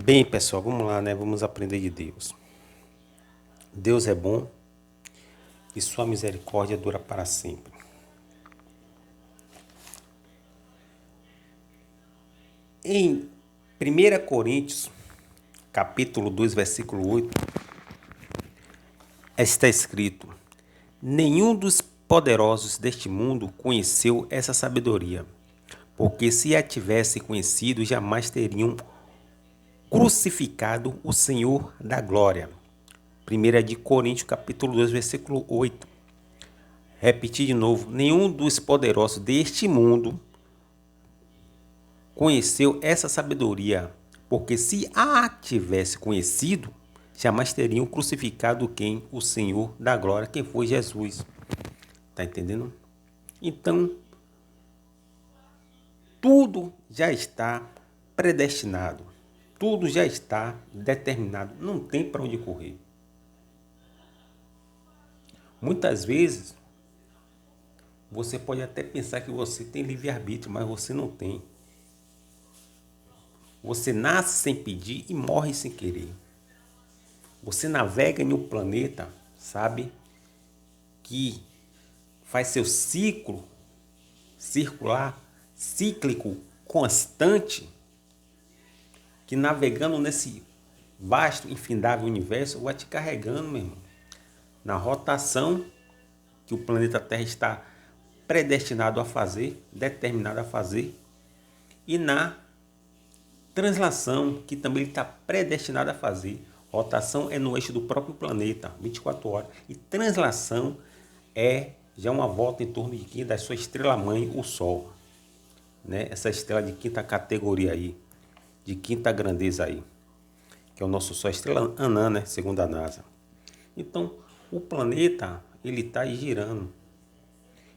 Bem, pessoal, vamos lá, né? Vamos aprender de Deus. Deus é bom e sua misericórdia dura para sempre. Em 1 Coríntios, capítulo 2, versículo 8, está escrito: nenhum dos poderosos deste mundo conheceu essa sabedoria, porque se a tivesse conhecido, jamais teriam crucificado o Senhor da glória. 1 de Coríntios, capítulo 2, versículo 8. Repetir de novo: nenhum dos poderosos deste mundo conheceu essa sabedoria, porque se a tivesse conhecido, jamais teriam crucificado quem? O Senhor da glória, quem foi Jesus. Tá entendendo? Então, tudo já está predestinado. Tudo já está determinado. Não tem para onde correr. Muitas vezes, você pode até pensar que você tem livre-arbítrio, mas você não tem. Você nasce sem pedir e morre sem querer. Você navega em um planeta, sabe, que faz seu ciclo circular, cíclico, constante, que navegando nesse vasto, infindável universo, vai te carregando, meu irmão, na rotação que o planeta Terra está predestinado a fazer, determinado a fazer, e na translação, que também ele está predestinado a fazer. Rotação é no eixo do próprio planeta, 24 horas. E translação é já uma volta em torno de quem? Da sua estrela-mãe, o Sol. Né? Essa estrela de quinta categoria aí, de quinta grandeza aí, que é o nosso Sol, a estrela anã, né? Segundo a NASA. Então, o planeta, ele está girando.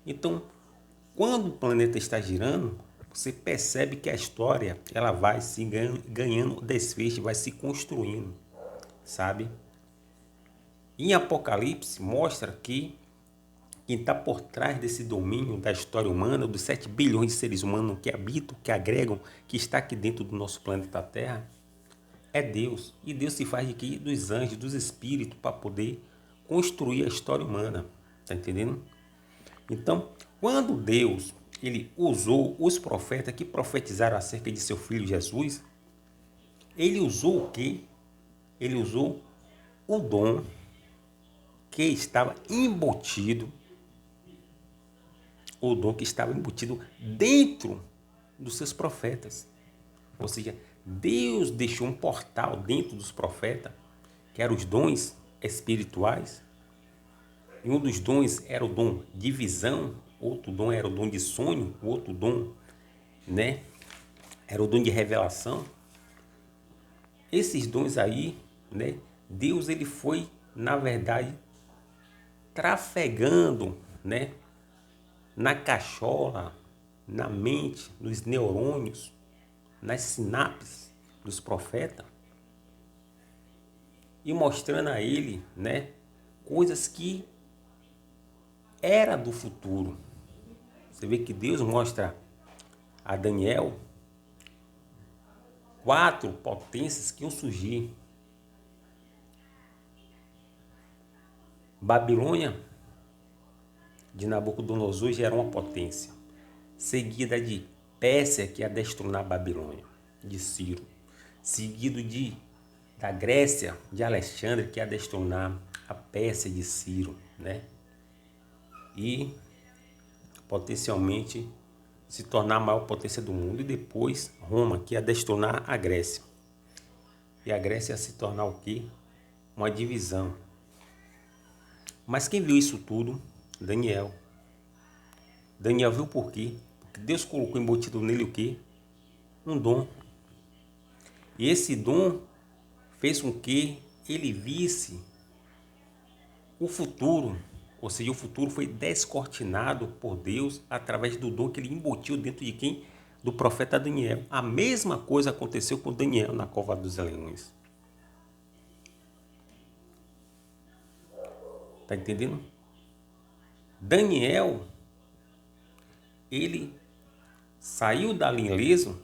Então, quando o planeta está girando, você percebe que a história ela vai se ganhando desfecho, vai se construindo, sabe? Em Apocalipse mostra que quem está por trás desse domínio da história humana, dos 7 bilhões de seres humanos que habitam, que agregam, que está aqui dentro do nosso planeta Terra, é Deus. E Deus se faz de quê? Dos anjos, dos espíritos, para poder construir a história humana. Tá entendendo? Então, quando Deus ele usou os profetas que profetizaram acerca de seu filho Jesus, ele usou o quê? Ele usou o dom que estava embutido, o dom que estava embutido dentro dos seus profetas. Ou seja, Deus deixou um portal dentro dos profetas, que eram os dons espirituais. E um dos dons era o dom de visão, outro dom era o dom de sonho, outro dom, né, era o dom de revelação. Esses dons aí, né, Deus ele foi, na verdade, trafegando, né, na cachola, na mente, nos neurônios, nas sinapses dos profetas e mostrando a ele, né, coisas que era do futuro. Você vê que Deus mostra a Daniel 4 potências que iam surgir. Babilônia de Nabucodonosor já era uma potência, seguida de Pérsia, que ia destronar a Babilônia, de Ciro, seguido da Grécia, de Alexandre, que ia destronar a Pérsia de Ciro, né? E potencialmente se tornar a maior potência do mundo, e depois Roma, que ia destronar a Grécia. E a Grécia ia se tornar o quê? Uma divisão. Mas quem viu isso tudo? Daniel. Daniel viu por quê? Porque Deus colocou embutido nele o quê? Um dom. E esse dom fez com que ele visse o futuro. Ou seja, o futuro foi descortinado por Deus através do dom que ele embutiu dentro de quem? Do profeta Daniel. A mesma coisa aconteceu com Daniel na cova dos leões. Tá entendendo? Daniel, ele saiu dali ileso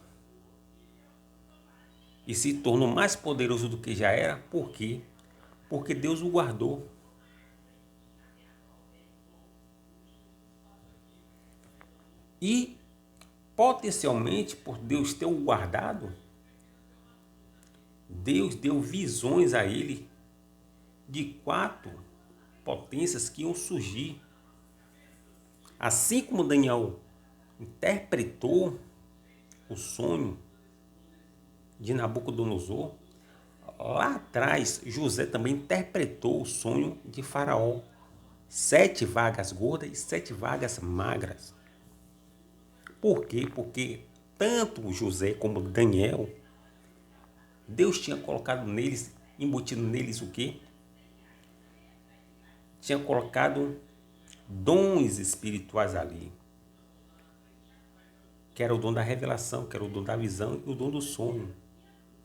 e se tornou mais poderoso do que já era. Por quê? Porque Deus o guardou. E potencialmente, por Deus ter o guardado, Deus deu visões a ele de 4 potências que iam surgir. Assim como Daniel interpretou o sonho de Nabucodonosor, lá atrás José também interpretou o sonho de Faraó. 7 vagas gordas e 7 vagas magras. Por quê? Porque tanto José como Daniel, Deus tinha colocado neles, embutido neles o quê? Tinha colocado dons espirituais ali. Que era o dom da revelação, que era o dom da visão e o dom do sonho.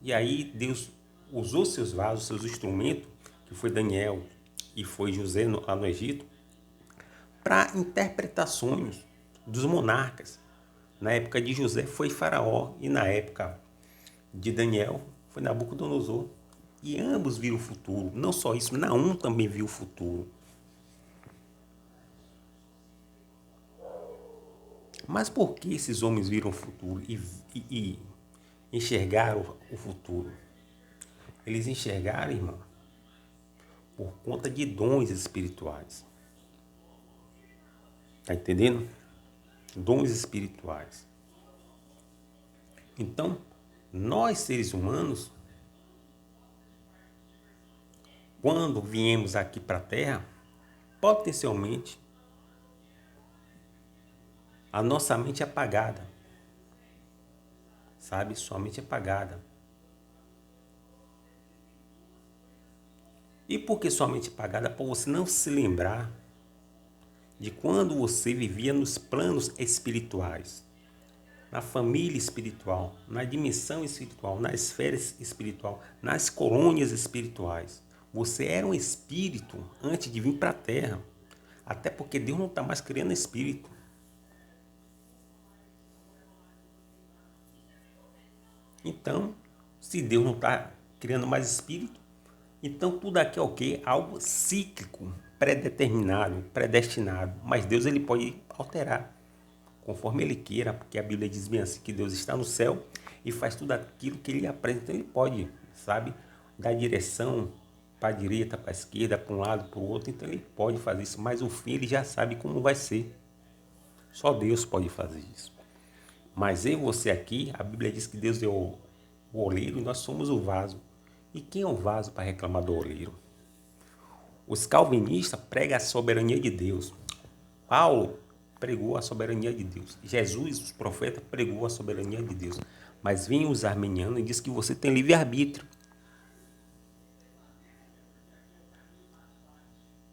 E aí Deus usou seus vasos, seus instrumentos, que foi Daniel e foi José lá no Egito, para interpretar sonhos dos monarcas. Na época de José foi Faraó e na época de Daniel foi Nabucodonosor. E ambos viram o futuro. Não só isso, Naum também viu o futuro. Mas por que esses homens viram o futuro e enxergaram o futuro? Eles enxergaram, irmão, por conta de dons espirituais. Tá entendendo? Dons espirituais. Então, nós seres humanos, quando viemos aqui para a Terra, potencialmente, a nossa mente é apagada. Sabe? Sua mente é apagada. E por que sua mente é apagada? Para você não se lembrar de quando você vivia nos planos espirituais, na família espiritual, na dimensão espiritual, na esfera espiritual, nas colônias espirituais. Você era um espírito antes de vir para a Terra. Até porque Deus não está mais criando espírito. Então, se Deus não está criando mais espírito, então tudo aqui é o quê? Algo cíclico, predeterminado, predestinado. Mas Deus ele pode alterar conforme ele queira, porque a Bíblia diz bem assim que Deus está no céu e faz tudo aquilo que ele aprende. Então ele pode, sabe, dar direção para a direita, para a esquerda, para um lado, para o outro. Então ele pode fazer isso, mas o fim ele já sabe como vai ser. Só Deus pode fazer isso. Mas eu e você aqui, a Bíblia diz que Deus deu o oleiro e nós somos o vaso. E quem é o vaso para reclamar do oleiro? Os calvinistas pregam a soberania de Deus. Paulo pregou a soberania de Deus. Jesus, os profetas, pregou a soberania de Deus. Mas vem os arminianos e diz que você tem livre-arbítrio.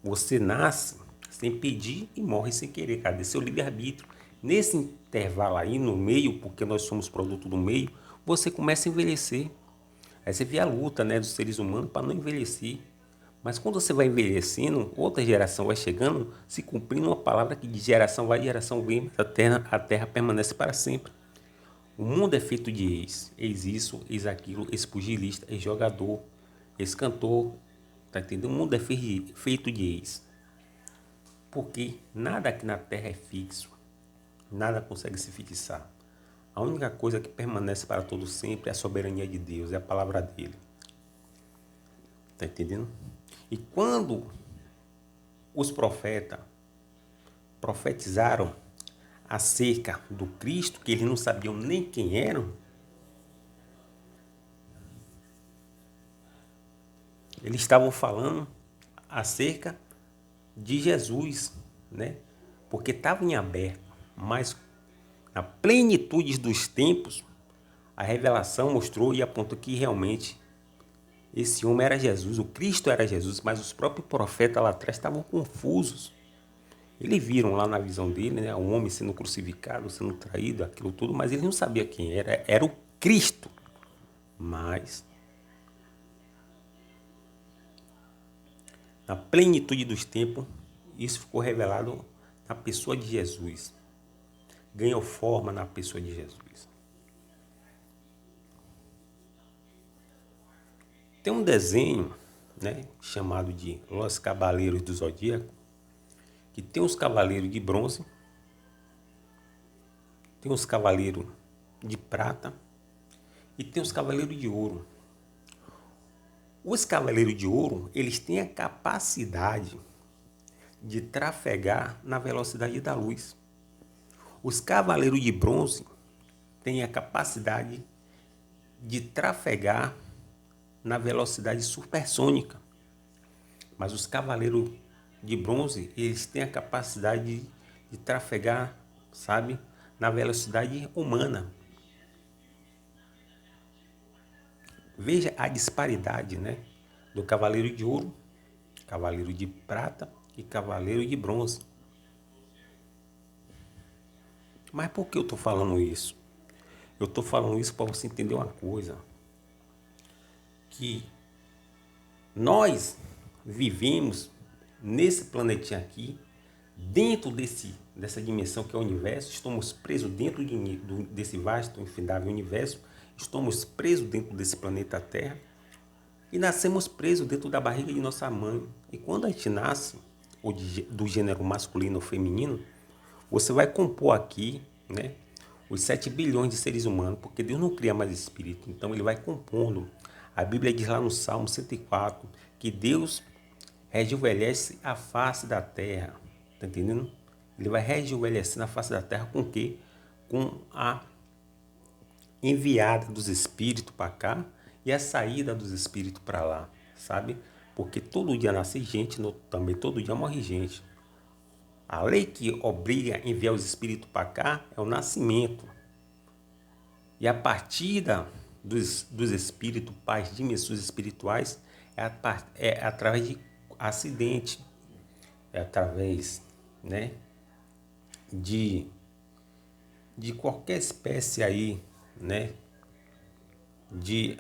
Você nasce sem pedir e morre sem querer. Cadê seu livre-arbítrio? Nesse intervalo aí, no meio, porque nós somos produto do meio, você começa a envelhecer. Aí você vê a luta, né, dos seres humanos para não envelhecer. Mas quando você vai envelhecendo, outra geração vai chegando, se cumprindo uma palavra que de geração vai, geração vem, a terra permanece para sempre. O mundo é feito de ex. Ex isso, ex aquilo, ex pugilista, ex jogador, ex cantor. Tá entendendo? O mundo é feito de ex. Porque nada aqui na terra é fixo. Nada consegue se fixar. A única coisa que permanece para todo sempre é a soberania de Deus, é a palavra dele. Tá entendendo? E quando os profetas profetizaram acerca do Cristo, que eles não sabiam nem quem eram, eles estavam falando acerca de Jesus, né? Porque estava em aberto, mas na plenitude dos tempos, a revelação mostrou e apontou que realmente esse homem era Jesus, o Cristo era Jesus, mas os próprios profetas lá atrás estavam confusos. Eles viram lá na visão dele, né, um homem sendo crucificado, sendo traído, aquilo tudo, mas ele não sabia quem era. Era o Cristo. Mas, na plenitude dos tempos, isso ficou revelado na pessoa de Jesus. Ganhou forma na pessoa de Jesus. Tem um desenho, né, chamado de Los Cavaleiros do Zodíaco, que tem os cavaleiros de bronze, tem os cavaleiros de prata e tem os cavaleiros de ouro. Os cavaleiros de ouro, eles têm a capacidade de trafegar na velocidade da luz. Os cavaleiros de bronze têm a capacidade de trafegar na velocidade supersônica. Mas os cavaleiros de bronze, eles têm a capacidade de trafegar, sabe, na velocidade humana. Veja a disparidade, né, do cavaleiro de ouro, cavaleiro de prata e cavaleiro de bronze. Mas por que eu estou falando isso? Eu estou falando isso para você entender uma coisa, que nós vivemos nesse planetinha aqui, dentro dessa dimensão que é o universo, estamos presos dentro desse vasto, infindável universo, estamos presos dentro desse planeta Terra e nascemos presos dentro da barriga de nossa mãe. E quando a gente nasce, ou do gênero masculino ou feminino, você vai compor aqui, né, os 7 bilhões de seres humanos, porque Deus não cria mais espírito, então ele vai compondo. A Bíblia diz lá no Salmo 104 que Deus rejuvenesce a face da terra, tá entendendo? Ele vai rejuvenescer na face da terra com o quê? Com a enviada dos espíritos para cá e a saída dos espíritos para lá, sabe? Porque todo dia nasce gente, também todo dia morre gente. A lei que obriga a enviar os espíritos para cá é o nascimento. E a partida dos espíritos para as dimensões espirituais é através de acidente, é através, né, de qualquer espécie aí, né, de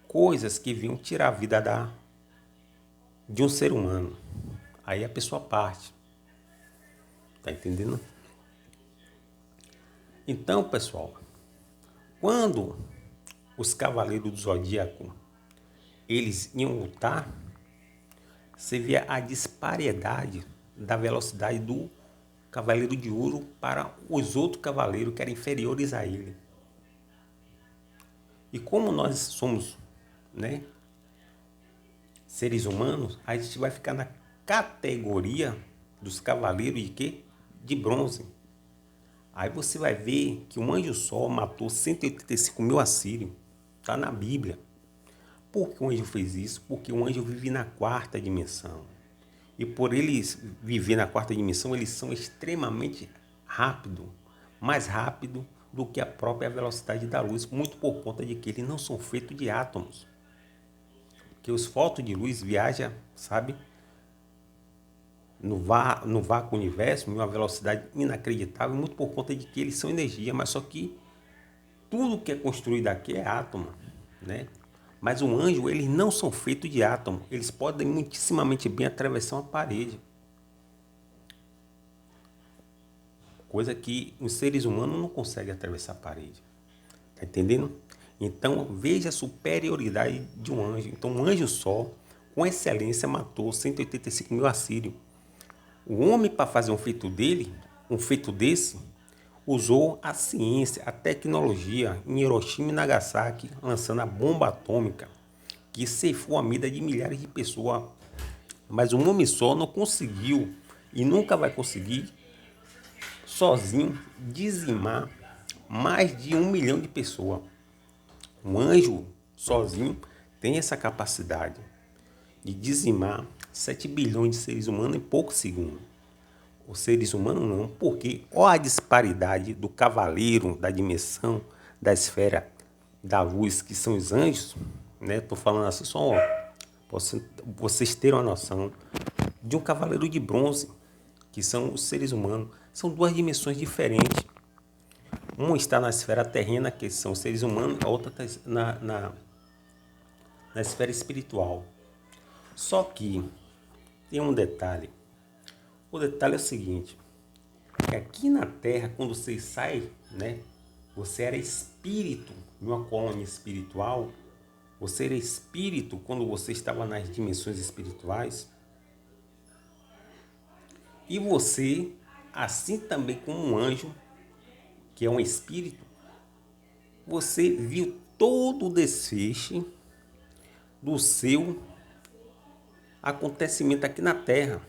coisas que vinham tirar a vida de um ser humano. Aí a pessoa parte. Tá entendendo? Então, pessoal, quando os cavaleiros do Zodíaco eles iam lutar, você via a disparidade da velocidade do cavaleiro de ouro para os outros cavaleiros que eram inferiores a ele. E como nós somos, né, seres humanos, a gente vai ficar na categoria dos cavaleiros de quê? De bronze. Aí você vai ver que o anjo Sol matou 185 mil assírios. Está na Bíblia. Por que o anjo fez isso? Porque o anjo vive na quarta dimensão. E por eles viver na quarta dimensão, eles são extremamente rápidos. Mais rápido do que a própria velocidade da luz. Muito por conta de que eles não são feitos de átomos. Porque os fótons de luz viajam, sabe, no vácuo universo, em uma velocidade inacreditável, muito por conta de que eles são energia, mas só que tudo que é construído aqui é átomo, né? Mas o anjo, eles não são feitos de átomo, eles podem muitíssimamente bem atravessar uma parede. Coisa que os seres humanos não conseguem atravessar a parede. Tá entendendo? Então, veja a superioridade de um anjo. Então, um anjo só, com excelência, matou 185 mil assírios. O homem, para fazer um feito desse, usou a ciência, a tecnologia em Hiroshima e Nagasaki, lançando a bomba atômica, que ceifou a vida de milhares de pessoas. Mas um homem só não conseguiu, e nunca vai conseguir, sozinho, dizimar mais de 1 milhão de pessoas. Um anjo sozinho tem essa capacidade de dizimar 7 bilhões de seres humanos em poucos segundos. Os seres humanos não, porque olha a disparidade do cavaleiro, da dimensão, da esfera da luz, que são os anjos, né? Estou falando assim só para vocês terem uma noção de um cavaleiro de bronze, que são os seres humanos. São duas dimensões diferentes. Um está na esfera terrena, que são os seres humanos, a outra está na esfera espiritual. Só que tem um detalhe. O detalhe é o seguinte, que aqui na Terra, quando você sai, né, você era espírito em uma colônia espiritual, Você era espírito quando você estava nas dimensões espirituais. E você, assim também como um anjo, que é um espírito, você viu todo o desfecho do seu acontecimento aqui na Terra,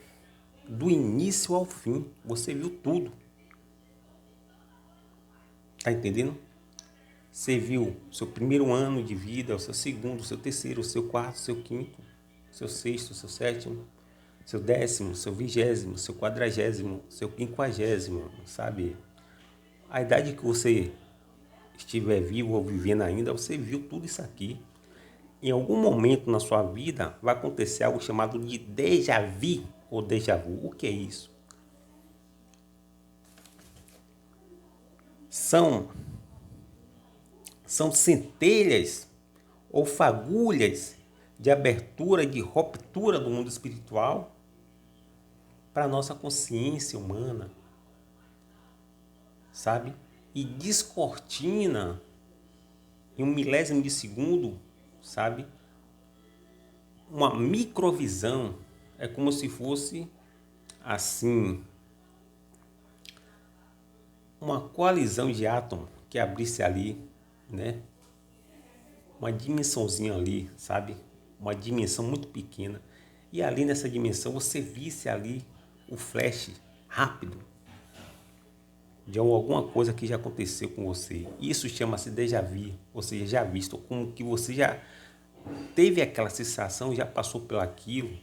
do início ao fim. Você viu tudo. Tá entendendo? Você viu seu primeiro ano de vida, o seu segundo, o seu terceiro, o seu quarto, o seu quinto, o seu sexto, o seu sétimo, seu décimo, o seu 20º, o seu 40º, o seu 50º, sabe? A idade que você estiver vivo ou vivendo ainda, você viu tudo isso aqui. Em algum momento na sua vida vai acontecer algo chamado de déjà vu ou déjà vu. O que é isso? São centelhas ou fagulhas de abertura, de ruptura do mundo espiritual para a nossa consciência humana, sabe? E descortina em 1/1000 de segundo, sabe? Uma microvisão. É como se fosse assim uma coalizão de átomos que abrisse ali, né? Uma dimensãozinha ali, sabe? Uma dimensão muito pequena. E ali nessa dimensão você visse ali o flash rápido de alguma coisa que já aconteceu com você. Isso chama-se déjà vu, ou seja, já visto, como que você já teve aquela sensação, já passou por aquilo.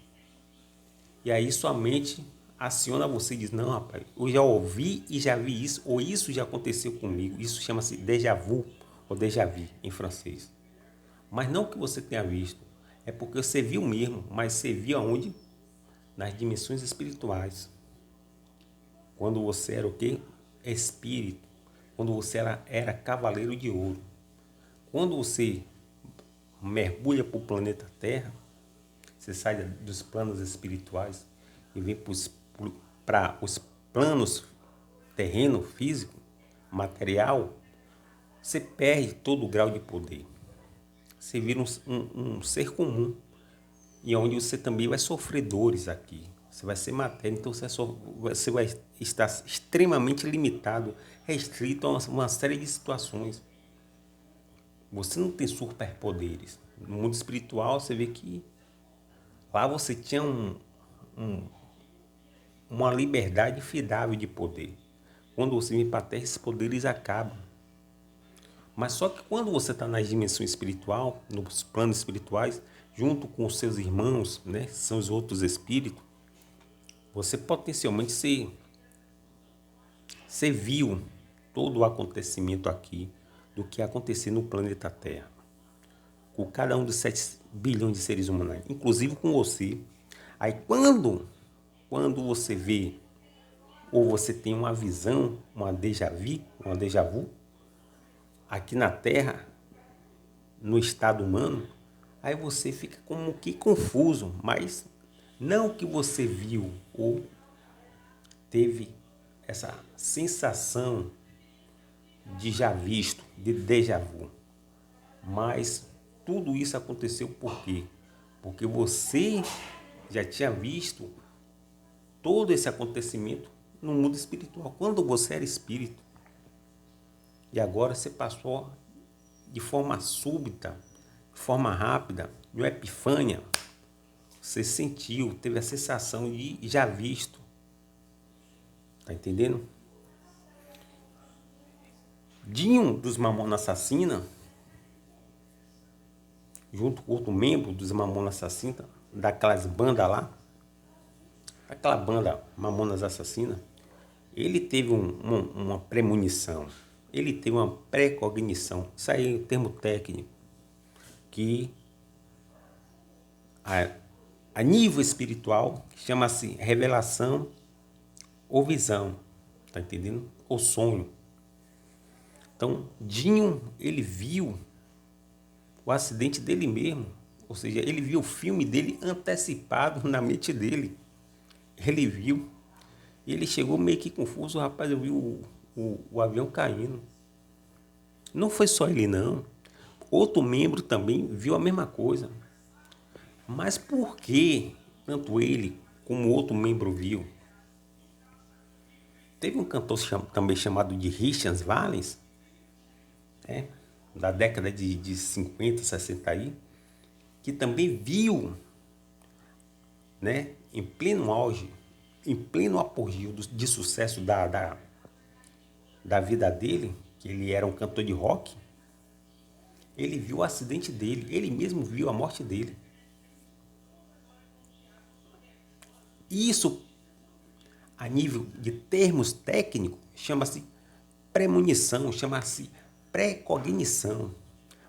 E aí sua mente aciona você e diz, não, rapaz, eu já ouvi e já vi isso, ou isso já aconteceu comigo. Isso chama-se déjà vu, ou déjà vu em francês. Mas não que você tenha visto, é porque você viu mesmo, mas você viu aonde? Nas dimensões espirituais. Quando você era o quê? Espírito. Quando você era cavaleiro de ouro. Quando você mergulha para o planeta Terra, você sai dos planos espirituais e vem para os planos terreno, físico, material, você perde todo o grau de poder. Você vira um ser comum, e onde você também vai sofrer dores aqui. Você vai ser matéria, então você vai estar extremamente limitado, restrito a uma série de situações. Você não tem superpoderes. No mundo espiritual, você vê que lá você tinha uma liberdade fidável de poder. Quando você vem para a Terra, esses poderes acabam. Mas só que quando você está na dimensão espiritual, nos planos espirituais, junto com os seus irmãos, né, são os outros espíritos, você potencialmente você viu todo o acontecimento aqui do que acontecer no planeta Terra, com cada um dos 7 bilhões de seres humanos, inclusive com você. Aí quando você vê, ou você tem uma visão, uma déjà vu, aqui na Terra, no estado humano, aí você fica como que confuso, mas não que você viu ou teve essa sensação de já visto, de déjà vu, mas tudo isso aconteceu por quê? Porque você já tinha visto todo esse acontecimento no mundo espiritual, quando você era espírito. E agora você passou de forma súbita, de forma rápida, de uma epifânia. Você sentiu, teve a sensação de já visto. Tá entendendo? Dinho dos Mamonas Assassina, junto com outro membro dos Mamonas Assassina, daquelas bandas lá, aquela banda Mamonas Assassina, ele teve uma premonição, ele teve uma precognição, isso aí é um termo técnico, que a nível espiritual chama-se revelação ou visão, tá entendendo? Ou sonho. Então, Dinho, ele viu o acidente dele mesmo, ou seja, ele viu o filme dele antecipado na mente dele. Ele viu, e ele chegou meio que confuso, rapaz, eu vi o avião caindo. Não foi só ele não, Outro membro também viu a mesma coisa. Mas por que tanto ele como outro membro viu? Teve um cantor também chamado de Richard Valens, né, da década de 50, 60 aí, que também viu, né, em pleno auge, em pleno apogeu de sucesso da vida dele, que ele era um cantor de rock, ele viu o acidente dele, ele mesmo viu a morte dele. Isso, a nível de termos técnicos, chama-se premonição, chama-se precognição.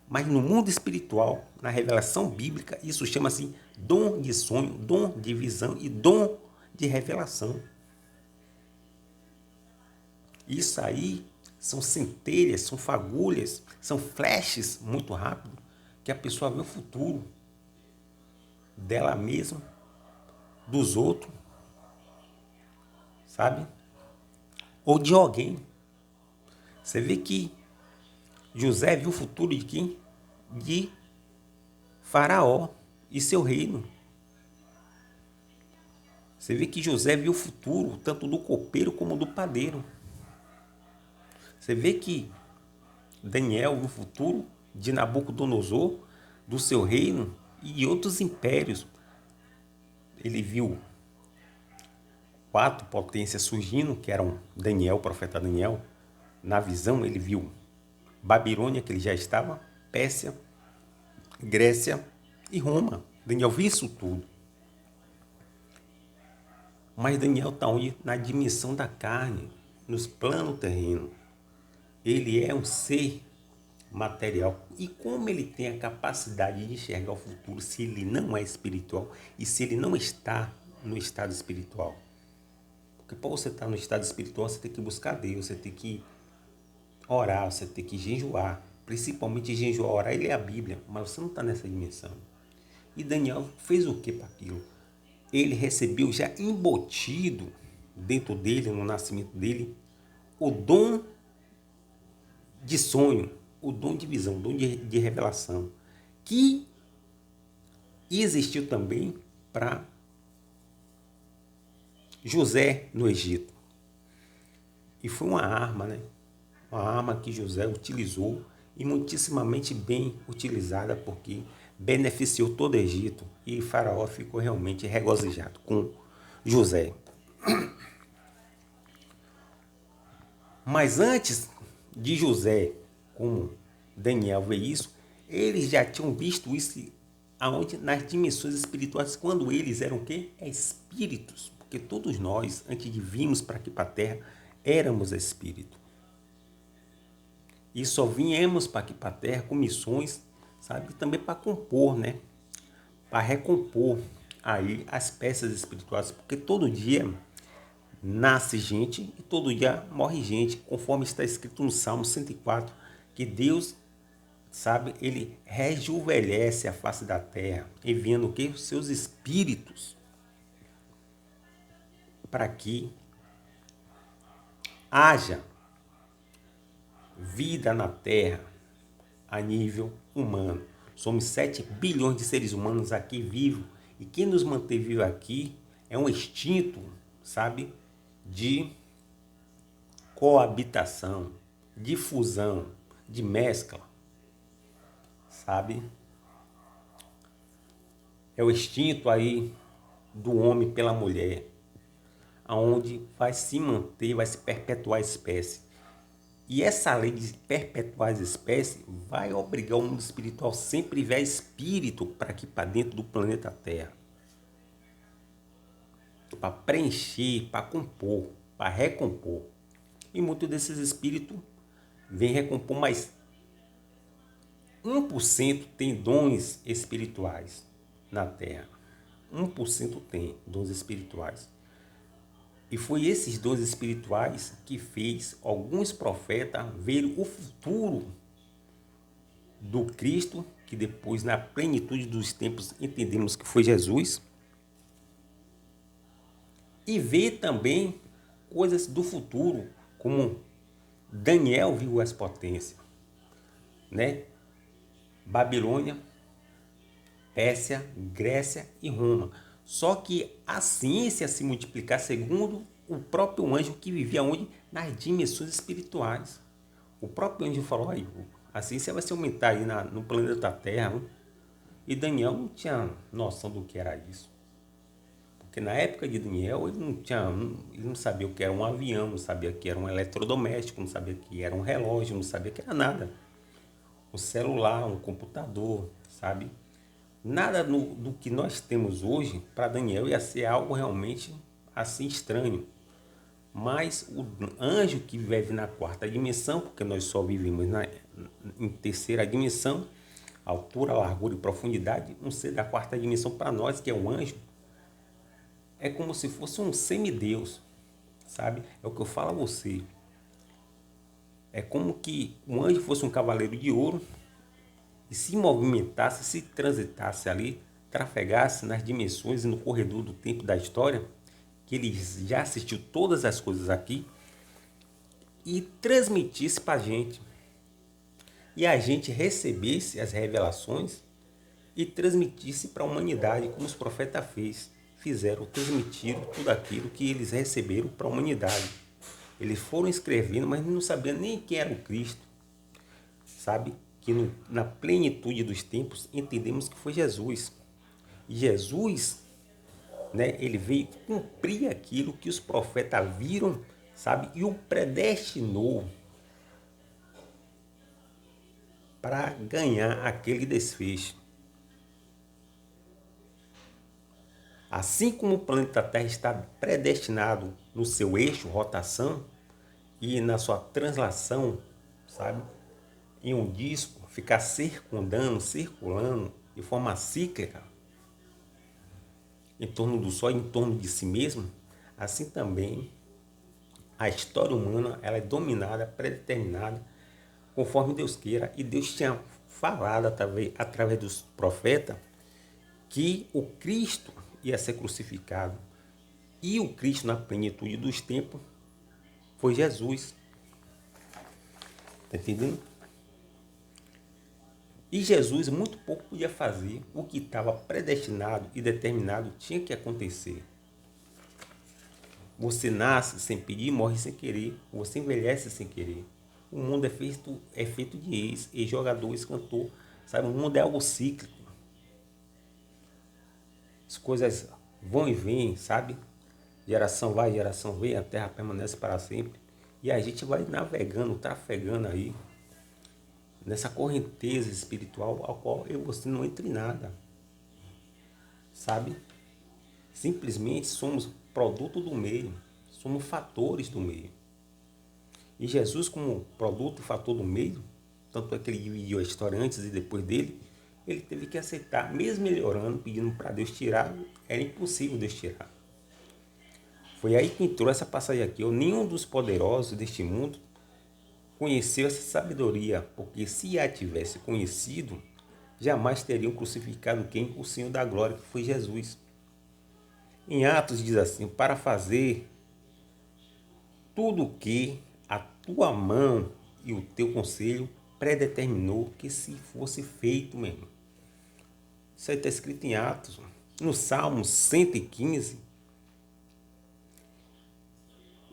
Mas no mundo espiritual, na revelação bíblica, isso chama-se dom de sonho, dom de visão e dom de revelação. Isso aí são centelhas, são fagulhas, são flashes muito rápidos que a pessoa vê o futuro dela mesma, dos outros, sabe? Ou de alguém. Você vê que José viu o futuro de quem? De Faraó e seu reino. Você vê que José viu o futuro tanto do copeiro como do padeiro. Você vê que Daniel viu o futuro de Nabucodonosor, do seu reino e de outros impérios. Ele viu 4 potências surgindo, que eram Daniel, o profeta Daniel. Na visão ele viu Babilônia, que ele já estava, Pérsia, Grécia e Roma. Daniel viu isso tudo. Mas Daniel está onde? Na dimensão da carne, nos planos terrenos. Ele é um ser material. E como ele tem a capacidade de enxergar o futuro se ele não é espiritual e se ele não está no estado espiritual? Porque para você estar no estado espiritual, você tem que buscar Deus, você tem que orar, você tem que jejuar. Principalmente jejuar, orar, ele é a Bíblia, mas você não está nessa dimensão. E Daniel fez o que para aquilo? Ele recebeu já embutido dentro dele, no nascimento dele, o dom de sonho, o dom de visão, o dom de revelação, que existiu também para José no Egito. E foi uma arma, né? Uma arma que José utilizou e muitíssimamente bem utilizada, porque beneficiou todo o Egito e Faraó ficou realmente regozijado com José. Mas antes de José, como Daniel vê isso, eles já tinham visto isso aonde? Nas dimensões espirituais, quando eles eram o quê? Espíritos. Porque todos nós, antes de virmos para aqui para a Terra, éramos espírito. E só viemos para aqui para a Terra com missões, sabe? Também para compor, né? Para recompor aí as peças espirituais. Porque todo dia nasce gente e todo dia morre gente, conforme está escrito no Salmo 104, que Deus, sabe, ele rejuvenesce a face da terra, enviando o quê? Os seus espíritos para que haja vida na terra a nível humano. Somos 7 bilhões de seres humanos aqui vivos e quem nos mantém vivo aqui é um instinto, sabe, de coabitação, de fusão, de mescla, sabe? É o instinto aí do homem pela mulher, aonde vai se manter, vai se perpetuar a espécie. E essa lei de perpetuar as espécies vai obrigar o mundo espiritual sempre a enviar espírito para aqui para dentro do planeta Terra. Para preencher, para compor, para recompor. E muitos desses espíritos vêm recompor, mas 1% tem dons espirituais na Terra. 1% tem dons espirituais. E foi esses dons espirituais que fez alguns profetas ver o futuro do Cristo, que depois, na plenitude dos tempos, entendemos que foi Jesus. E ver também coisas do futuro, como Daniel viu as potências, né? Babilônia, Pérsia, Grécia e Roma. Só que a ciência se multiplicar segundo o próprio anjo que vivia onde? Nas dimensões espirituais. O próprio anjo falou, aí, a ciência vai se aumentar aí no planeta Terra. E Daniel não tinha noção do que era isso. Porque na época de Daniel, ele não sabia o que era um avião, não sabia o que era um eletrodoméstico, não sabia o que era um relógio, não sabia o que era nada. Um celular, um computador, sabe? Nada do que nós temos hoje, para Daniel, ia ser algo realmente assim estranho. Mas o anjo que vive na quarta dimensão, porque nós só vivemos em terceira dimensão, altura, largura e profundidade, um ser da quarta dimensão para nós, que é um anjo, é como se fosse um semideus, sabe? É o que eu falo a você. É como que um anjo fosse um cavaleiro de ouro e se movimentasse, se transitasse ali, trafegasse nas dimensões e no corredor do tempo da história, que ele já assistiu todas as coisas aqui, e transmitisse para a gente. E a gente recebesse as revelações e transmitisse para a humanidade, como os profetas fizeram, transmitiram tudo aquilo que eles receberam para a humanidade. Eles foram escrevendo, mas não sabiam nem quem era o Cristo. Sabe que na plenitude dos tempos entendemos que foi Jesus. E Jesus, né, ele veio cumprir aquilo que os profetas viram, sabe, e o predestinou para ganhar aquele desfecho. Assim como o planeta Terra está predestinado no seu eixo, rotação, e na sua translação, sabe, em um disco, ficar circulando de forma cíclica, em torno do Sol, em torno de si mesmo, assim também a história humana ela é dominada, predeterminada, conforme Deus queira. E Deus tinha falado através dos profetas que o Cristo ia ser crucificado. E o Cristo, na plenitude dos tempos, foi Jesus. Está entendendo? E Jesus muito pouco podia fazer. O que estava predestinado e determinado tinha que acontecer. Você nasce sem pedir e morre sem querer. Você envelhece sem querer. O mundo é feito de ex-jogador, ex-cantor. Sabe? O mundo é algo cíclico. As coisas vão e vêm, sabe? Geração vai, geração vem, a terra permanece para sempre. E a gente vai navegando, trafegando aí, nessa correnteza espiritual ao qual eu e você não entra em nada. Sabe? Simplesmente somos produto do meio, somos fatores do meio. E Jesus, como produto e fator do meio, tanto é que ele dividiu a história antes e depois dele, ele teve que aceitar, mesmo ele orando, pedindo para Deus tirar, era impossível Deus tirar. Foi aí que entrou essa passagem aqui. Nenhum dos poderosos deste mundo conheceu essa sabedoria, porque se a tivesse conhecido, jamais teriam crucificado quem? O Senhor da glória, que foi Jesus. Em Atos diz assim, para fazer tudo o que a tua mão e o teu conselho predeterminou que se fosse feito mesmo. Isso aí está escrito em Atos. No Salmo 115,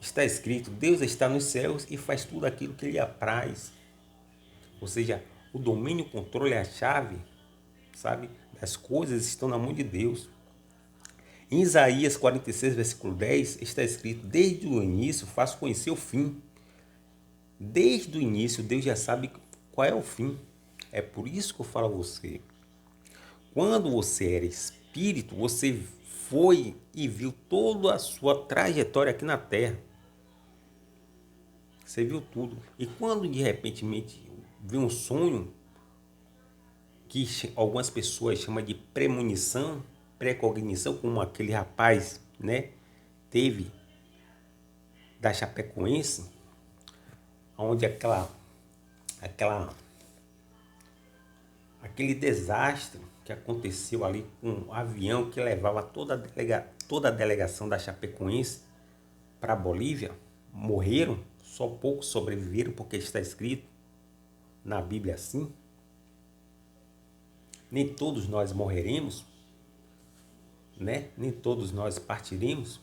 está escrito, Deus está nos céus e faz tudo aquilo que lhe apraz. Ou seja, o domínio, o controle, a chave, sabe, das coisas estão na mão de Deus. Em Isaías 46, versículo 10, está escrito, desde o início faço conhecer o fim. Desde o início, Deus já sabe qual é o fim. É por isso que eu falo a você. Quando você era espírito, você foi e viu toda a sua trajetória aqui na Terra. Você viu tudo. E quando de repente vê um sonho, que algumas pessoas chamam de premonição, precognição, como aquele rapaz, né, teve da Chapecoense, onde aquele desastre que aconteceu ali com um avião que levava toda a delegação da Chapecoense para a Bolívia, morreram, só poucos sobreviveram, porque está escrito na Bíblia assim. nem todos nós morreremos, né? Nem todos nós partiremos.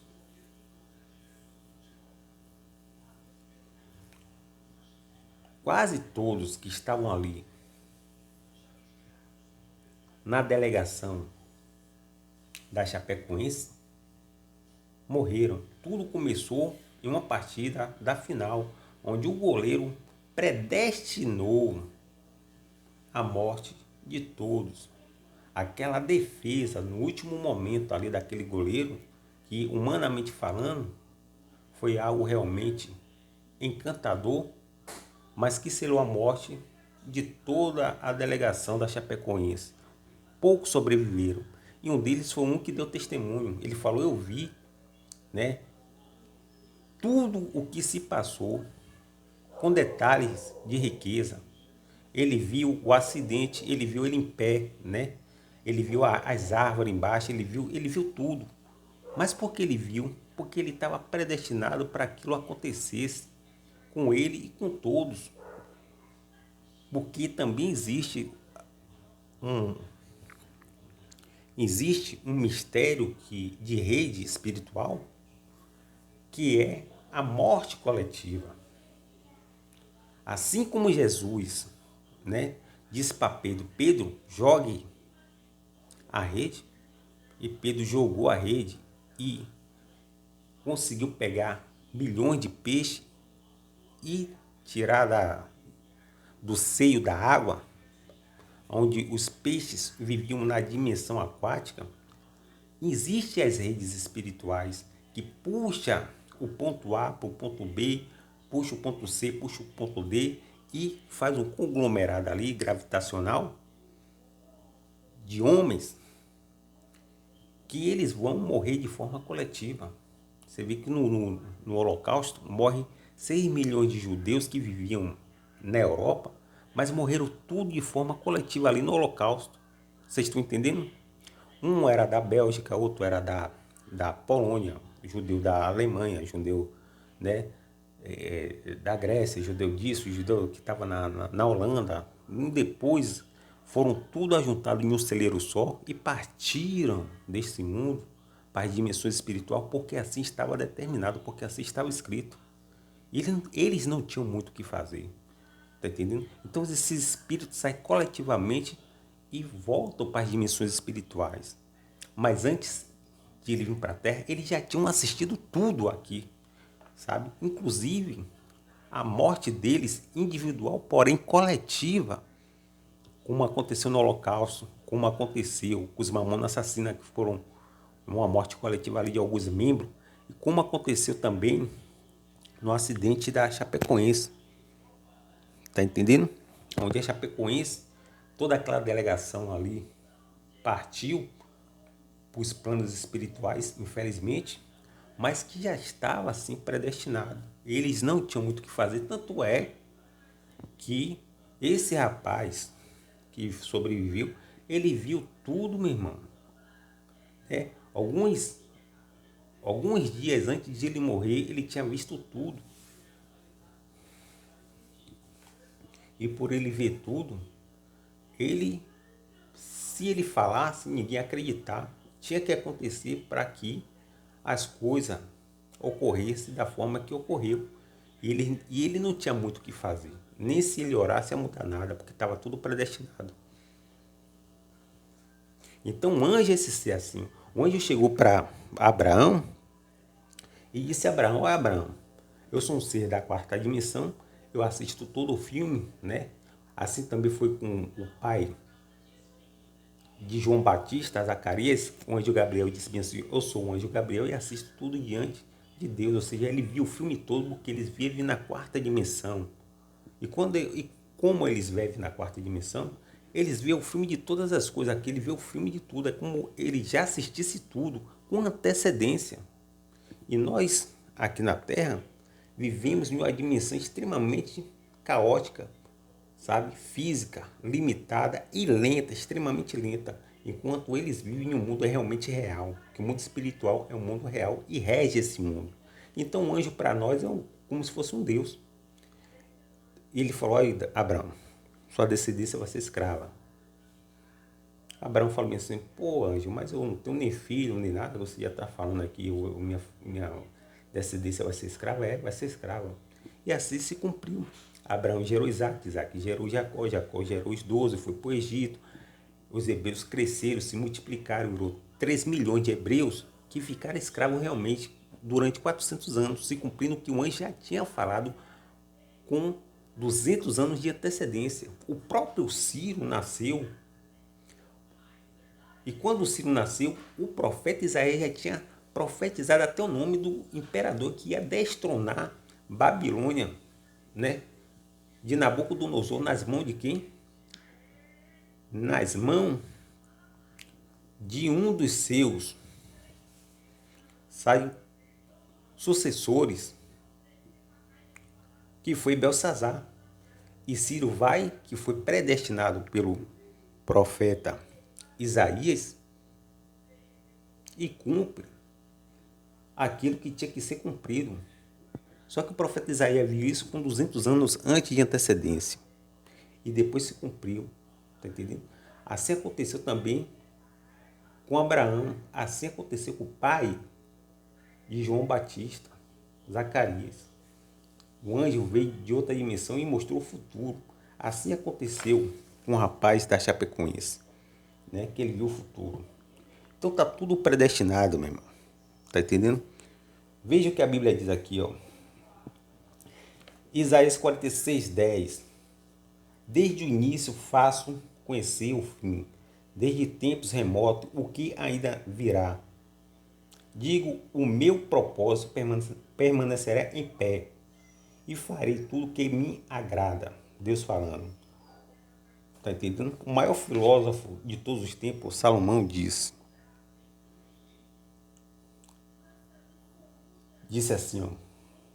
Quase todos que estavam ali na delegação da Chapecoense morreram. Tudo começou em uma partida da final, onde o goleiro predestinou a morte de todos. Aquela defesa no último momento ali daquele goleiro, que humanamente falando, foi algo realmente encantador, mas que selou a morte de toda a delegação da Chapecoense. Poucos sobreviveram. E um deles foi um que deu testemunho. Ele falou, eu vi, né, tudo o que se passou, com detalhes de riqueza. Ele viu o acidente, ele viu ele em pé, né? Ele viu as árvores embaixo, ele viu tudo. Mas por que ele viu? Porque ele estava predestinado para aquilo acontecesse com ele e com todos. Porque também um, existe um mistério de rede espiritual, que é a morte coletiva. Assim como Jesus, né, disse para Pedro, Pedro, jogue a rede, e Pedro jogou a rede e conseguiu pegar milhões de peixes e tirar do seio da água, onde os peixes viviam na dimensão aquática. Existem as redes espirituais que puxa o ponto A para o ponto B, puxa o ponto C, puxa o ponto D e faz um conglomerado ali gravitacional de homens que eles vão morrer de forma coletiva. Você vê que no Holocausto morre 6 milhões de judeus que viviam na Europa, mas morreram tudo de forma coletiva ali no Holocausto. Vocês estão entendendo? Um era da Bélgica, outro era da Polônia, judeu da Alemanha, judeu, né, da Grécia, judeu disso, judeu que estava na Holanda. Depois foram tudo ajuntado em um celeiro só e partiram desse mundo para as dimensões espirituais, porque assim estava determinado, porque assim estava escrito. Eles não tinham muito o que fazer. Tá entendendo? Então esses espíritos saem coletivamente e voltam para as dimensões espirituais. Mas antes de ele vir para a Terra, eles já tinham assistido tudo aqui, sabe? Inclusive a morte deles individual, porém coletiva, como aconteceu no Holocausto, como aconteceu com os Mamonas Assassinas, que foram uma morte coletiva ali de alguns membros, e como aconteceu também no acidente da Chapecoense. Tá entendendo? Onde a Chapecoense, toda aquela delegação ali partiu para os planos espirituais, infelizmente, mas que já estava assim predestinado. Eles não tinham muito o que fazer, tanto é que esse rapaz que sobreviveu, ele viu tudo, meu irmão. É, alguns dias antes de ele morrer, ele tinha visto tudo. E por ele ver tudo, se ele falasse, ninguém ia acreditar. Tinha que acontecer para que as coisas ocorressem da forma que ocorreu. E ele não tinha muito o que fazer. Nem se ele orasse ia mudar nada, porque estava tudo predestinado. Então o anjo é esse ser assim. O anjo chegou para Abraão e disse a Abraão, ó Abraão, eu sou um ser da quarta dimensão, eu assisto todo o filme, né? Assim também foi com o pai de João Batista, Zacarias, o anjo Gabriel disse bem assim, eu sou o anjo Gabriel e assisto tudo diante de Deus. Ou seja, ele viu o filme todo porque eles vivem na quarta dimensão. E como eles vivem na quarta dimensão, eles veem o filme de todas as coisas, aqui ele vê o filme de tudo, é como ele já assistisse tudo com antecedência. E nós, aqui na Terra, vivemos em uma dimensão extremamente caótica, sabe? Física, limitada e lenta, extremamente lenta. Enquanto eles vivem em um mundo realmente real, que o mundo espiritual é um mundo real e rege esse mundo. Então o anjo para nós é como se fosse um Deus. E ele falou, olha Abraão, sua descendência vai ser escrava. Abraão falou assim, pô, anjo, mas eu não tenho nem filho, nem nada, você já está falando aqui, minha descendência vai ser escrava? É, vai ser escrava. E assim se cumpriu. Abraão gerou Isaac, Isaac gerou Jacó, Jacó gerou os 12, foi para o Egito. Os hebreus cresceram, se multiplicaram, virou 3 milhões de hebreus que ficaram escravos realmente durante 400 anos, se cumprindo o que o anjo já tinha falado com 200 anos de antecedência. O próprio Ciro nasceu, e quando o Ciro nasceu, o profeta Isaías já tinha profetizado até o nome do imperador que ia destronar Babilônia, né? De Nabucodonosor, nas mãos de quem? Nas mãos de um dos seus sucessores, que foi Belsazar. E Ciro vai, que foi predestinado pelo profeta Isaías, e cumpre aquilo que tinha que ser cumprido. Só que o profeta Isaías viu isso com 200 anos antes de antecedência. E depois se cumpriu. Está entendendo? Assim aconteceu também com Abraão. Assim aconteceu com o pai de João Batista, Zacarias. O anjo veio de outra dimensão e mostrou o futuro. Assim aconteceu com o rapaz da Chapecoense, né? Que ele viu o futuro. Então tá tudo predestinado, meu irmão. Tá entendendo? Veja o que a Bíblia diz aqui, ó. Isaías 46:10. Desde o início faço conhecer o fim, desde tempos remotos o que ainda virá. Digo, o meu propósito permanecerá em pé e farei tudo que me agrada. Deus falando. Tá entendendo? O maior filósofo de todos os tempos, Salomão, disse assim, ó.